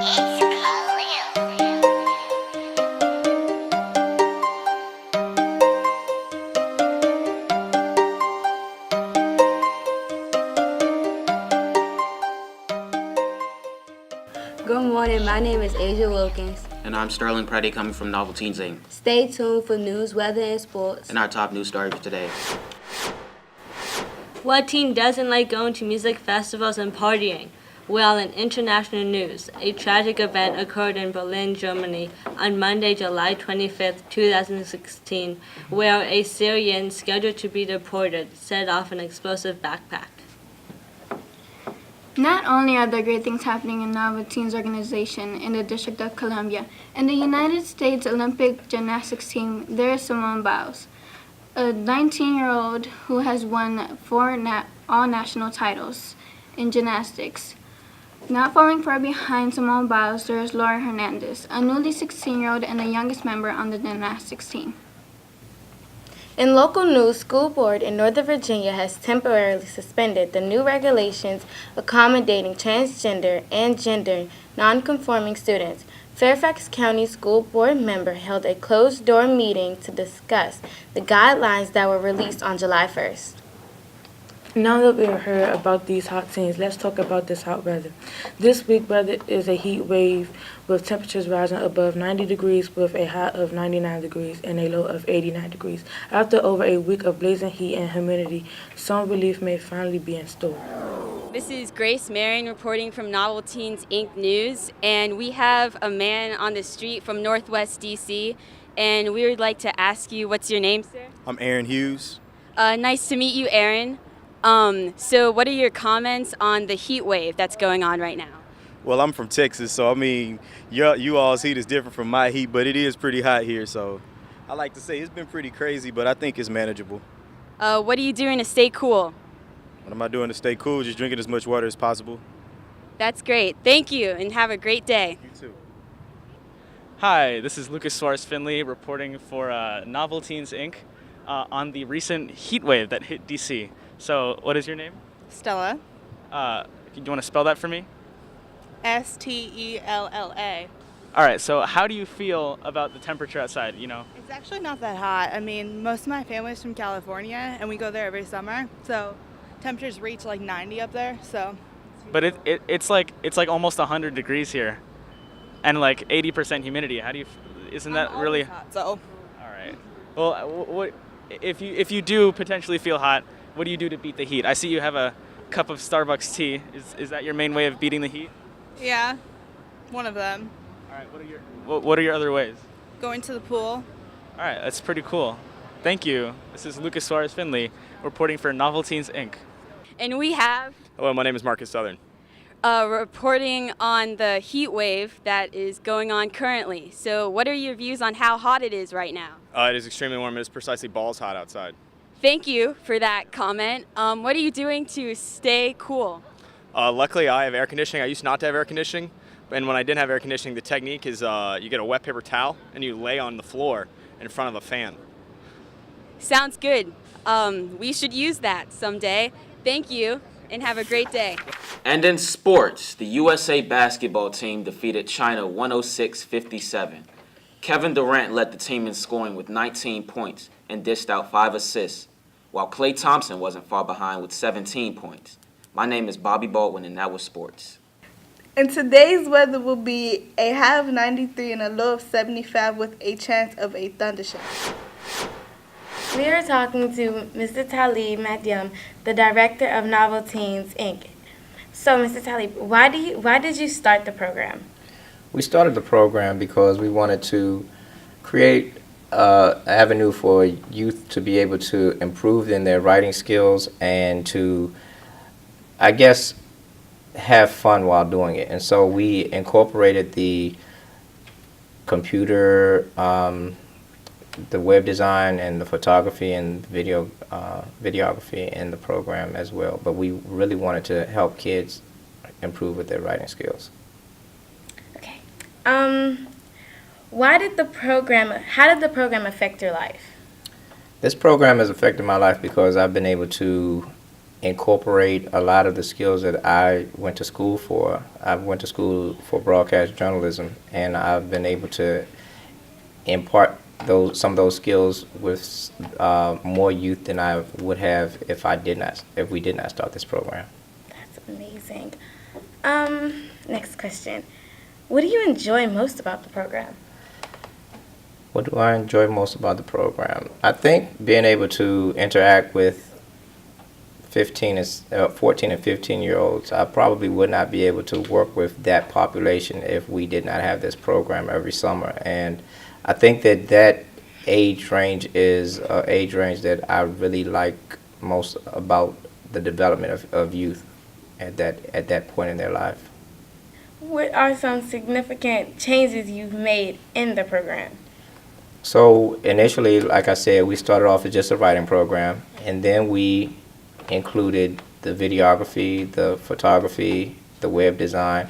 Good morning, my name is Asia Wilkins. And I'm Sterling Preddy coming from Novel Teens Inc. Stay tuned for news, weather, and sports. And our top news stories today. What teen doesn't like going to music festivals and partying? Well, in international news, a tragic event occurred in Berlin, Germany on Monday, July 25, 2016, where a Syrian scheduled to be deported set off an explosive backpack. Not only are there great things happening in Novel Teens organization in the District of Columbia, in the United States Olympic gymnastics team, there is Simone Biles, a 19-year-old who has won 4 all-national titles in gymnastics. Not falling far behind Simone Biles, there is Laura Hernandez, a newly 16-year-old and the youngest member on the gymnastics team. In local news, School Board in Northern Virginia has temporarily suspended the new regulations accommodating transgender and gender nonconforming students. Fairfax County School Board member held a closed-door meeting to discuss the guidelines that were released on July 1st. Now that we've heard about these hot scenes, let's talk about this hot weather. This week weather is a heat wave with temperatures rising above 90 degrees with a high of 99 degrees and a low of 89 degrees. After over a week of blazing heat and humidity, some relief may finally be in store. This is Grace Marion reporting from Novel Teens Inc. News, and we have a man on the street from Northwest DC, and we would like to ask you, what's your name, sir? I'm Aaron Hughes. Nice to meet you, Aaron. So what are your comments on the heat wave that's going on right now? Well, I'm from Texas, so I mean, you all's heat is different from my heat, but it is pretty hot here, so I like to say it's been pretty crazy, but I think it's manageable. What are you doing to stay cool? What am I doing to stay cool? Just drinking as much water as possible. That's great. Thank you, and have a great day. You too. Hi, this is Lucas Suarez Finley reporting for Novel Teens Inc. On the recent heat wave that hit DC. So, what is your name? Stella. Do you want to spell that for me? Stella. All right, so how do you feel about the temperature outside, you know? It's actually not that hot. I mean, most of my family's from California, and we go there every summer, so temperatures reach like 90 up there, so. But it's like almost 100 degrees here, and like 80% humidity. How do you, isn't that really? Hot, so. All right. Well, what if you do potentially feel hot? What do you do to beat the heat? I see you have a cup of Starbucks tea. Is that your main way of beating the heat? Yeah, one of them. All right. What are your other ways? Going to the pool. All right. That's pretty cool. Thank you. This is Lucas Suarez Finley reporting for Novel Teens Inc. And we have Hello, my name is Marcus Southern. reporting on the heat wave that is going on currently. So what are your views on how hot it is right now? It is extremely warm. It is precisely balls hot outside. Thank you for that comment. What are you doing to stay cool? Luckily, I have air conditioning. I used not to have air conditioning, and when I didn't have air conditioning, the technique is you get a wet paper towel and you lay on the floor in front of a fan. Sounds good. We should use that someday. Thank you, and have a great day. And in sports, the USA basketball team defeated China 106-57. Kevin Durant led the team in scoring with 19 points and dished out 5 assists, while Klay Thompson wasn't far behind with 17 points. My name is Bobby Baldwin, and that was sports. And today's weather will be a high of 93 and a low of 75 with a chance of a thundershower. We are talking to Mr. Talib Madyam, the director of Novel Teens Inc. So, Mr. Talib, why did you start the program? We started the program because we wanted to create an avenue for youth to be able to improve in their writing skills and to, I guess, have fun while doing it. And so we incorporated the computer, the web design and the photography and videography in the program as well. But we really wanted to help kids improve with their writing skills. Okay. How did the program affect your life? This program has affected my life because I've been able to incorporate a lot of the skills that I went to school for. I went to school for broadcast journalism, and I've been able to impart some of those skills with more youth than I would have if we did not start this program. That's amazing. Next question. What do you enjoy most about the program? What do I enjoy most about the program? I think being able to interact with 14 and 15-year-olds. I probably would not be able to work with that population if we did not have this program every summer. And I think that age range is an age range that I really like most about the development of youth at that point in their life. What are some significant changes you've made in the program? So initially, like I said, we started off as just a writing program, and then we included the videography, the photography, the web design.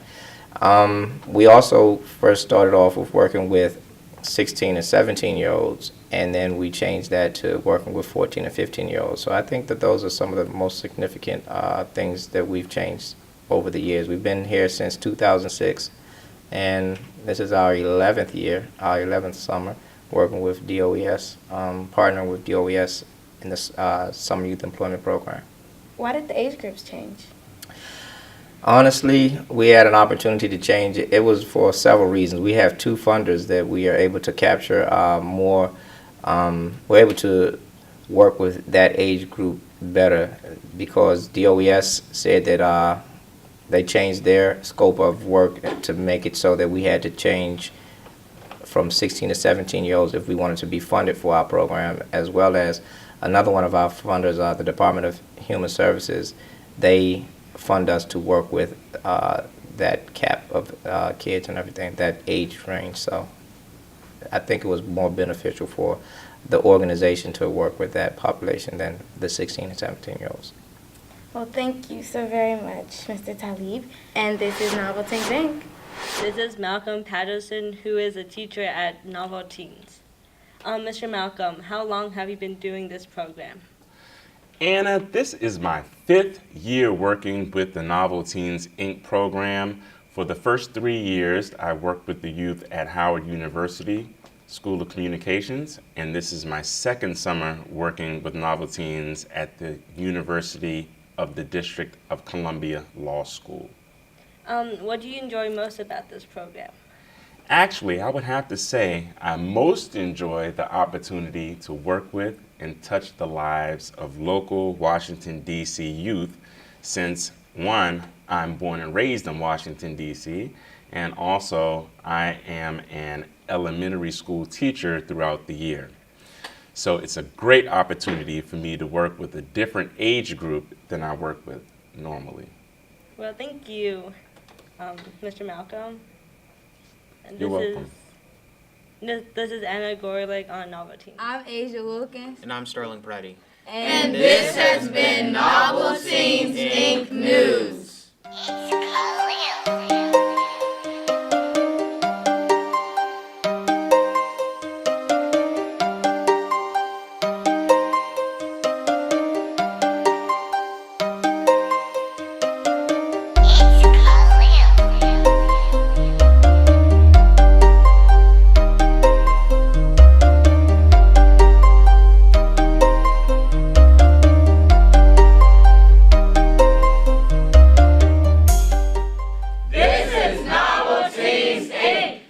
We also first started off with working with 16 and 17-year-olds, and then we changed that to working with 14 and 15-year-olds. So I think that those are some of the most significant things that we've changed over the years. We've been here since 2006, and this is our 11th year, our 11th summer, working with DOES, partnering with DOES in the Summer Youth Employment Program. Why did the age groups change? Honestly, we had an opportunity to change it. It was for several reasons. We have two funders that we are able to capture more. We're able to work with that age group better because DOES said that they changed their scope of work to make it so that we had to change from 16 to 17-year-olds if we wanted to be funded for our program, as well as another one of our funders, the Department of Human Services. They fund us to work with that cap of kids and everything, that age range. So I think it was more beneficial for the organization to work with that population than the 16 and 17-year-olds. Well, thank you so very much, Mr. Talib. And this is Novel Teens Inc. This is Malcolm Patterson, who is a teacher at Novel Teens. Mr. Malcolm, how long have you been doing this program? Anna, this is my 5th year working with the Novel Teens Inc. program. For the first 3 years, I worked with the youth at Howard University School of Communications, and this is my 2nd summer working with Novel Teens at the University of the District of Columbia Law School. What do you enjoy most about this program? Actually, I would have to say I most enjoy the opportunity to work with and touch the lives of local Washington, D.C. youth since, one, I'm born and raised in Washington, D.C., and also I am an elementary school teacher throughout the year. So it's a great opportunity for me to work with a different age group than I work with normally. Well, thank you, Mr. Malcolm. And You're welcome. This is Anna Gorlick on Novel Teens. I'm Asia Wilkins. And I'm Sterling Preddy. And this has been Novel Teens Inc. News. This is Novel Teens Inc.